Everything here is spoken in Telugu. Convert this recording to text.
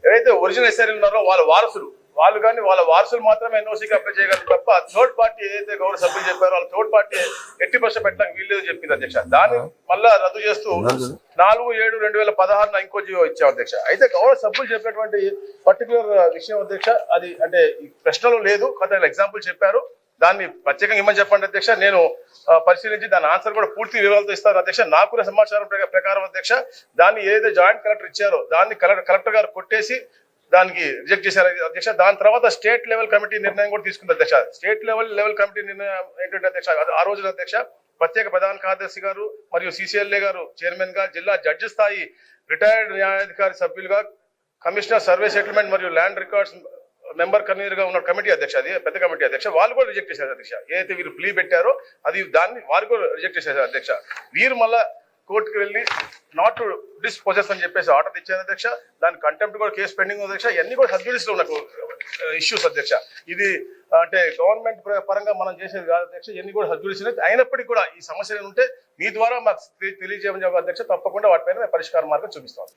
ఏదైతే ఒరిజినల్ ఎస్ఆర్ ఉన్నారో వాళ్ళ వారసులు వాళ్ళ వారసులు మాత్రమే ఎన్ఓసీకి అప్లై చేయగలరు తప్ప థర్డ్ పార్టీ ఏదైతే గౌరవ సభ్యులు చెప్పారో వాళ్ళ థర్డ్ పార్టీ ఎట్టి పర్సెంట్ పెట్టడానికి వీల్లేదు చెప్పింది అధ్యక్ష. దాన్ని మళ్ళా రద్దు చేస్తూ 4/7/2016 ఇంకో జీవో ఇచ్చాం అధ్యక్ష. అయితే గౌరవ సభ్యులు చెప్పినటువంటి పర్టికులర్ విషయం అధ్యక్ష, అది అంటే ఈ ప్రశ్నలో లేదు, కథ ఎగ్జాంపుల్ చెప్పారు. దాన్ని ప్రత్యేకంగా ఇమ్మని చెప్పండి అధ్యక్ష. నేను పరిశీలించి దాని ఆన్సర్ కూడా పూర్తి వివరాలతో ఇస్తాను అధ్యక్ష. నాకున్న సమాచారం ప్రకారం అధ్యక్ష, దాన్ని ఏదైతే జాయింట్ కలెక్టర్ ఇచ్చారో దాన్ని కలెక్టర్ గారు కొట్టేసి దానికి రిజెక్ట్ చేశారు అధ్యక్ష. దాని తర్వాత స్టేట్ లెవెల్ కమిటీ నిర్ణయం కూడా తీసుకుంది అధ్యక్ష. స్టేట్ లెవెల్ కమిటీ నిర్ణయం ఏంటంటే అధ్యక్ష, ఆ రోజున అధ్యక్ష ప్రత్యేక ప్రధాన కార్యదర్శి గారు మరియు సిసిఎల్ఏ గారు చైర్మన్ గా, జిల్లా జడ్జి స్థాయి రిటైర్డ్ న్యాయాధికారి సభ్యులుగా, కమిషనర్ సర్వే సెటిల్మెంట్ మరియు ల్యాండ్ రికార్డ్స్ మెంబర్ కన్వీనర్ గా ఉన్న కమిటీ అధ్యక్ష, అది పెద్ద కమిటీ అధ్యక్ష, వాళ్ళు కూడా రిజెక్ట్ చేశారు అధ్యక్ష. ఏదైతే వీరు ప్లీ పెట్టారో అది దాన్ని వారు కూడా రిజెక్ట్ చేశారు అధ్యక్ష. వీరు మళ్ళా కోర్టుకు వెళ్ళి నాట్ టు డిస్పోజెస్ అని చెప్పేసి ఆర్డర్ ఇచ్చారు అధ్యక్ష. దాని కంటెంప్ట్ కూడా కేసు పెండింగ్ అధ్యక్ష. ఇవన్నీ కూడా సబ్జుడిస్ లో ఉన్న ఇష్యూస్ అధ్యక్ష. ఇది అంటే గవర్నమెంట్ పరంగా మనం చేసేది కాదు అధ్యక్ష. ఇవన్నీ కూడా సబ్జుడిస్ అయినప్పటికీ కూడా ఈ సమస్యలు ఉంటే మీ ద్వారా మాకు తెలియజేయమని చెప్పి అధ్యక్ష, తప్పకుండా వాటిపైన పరిష్కార మార్గం చూపిస్తాం.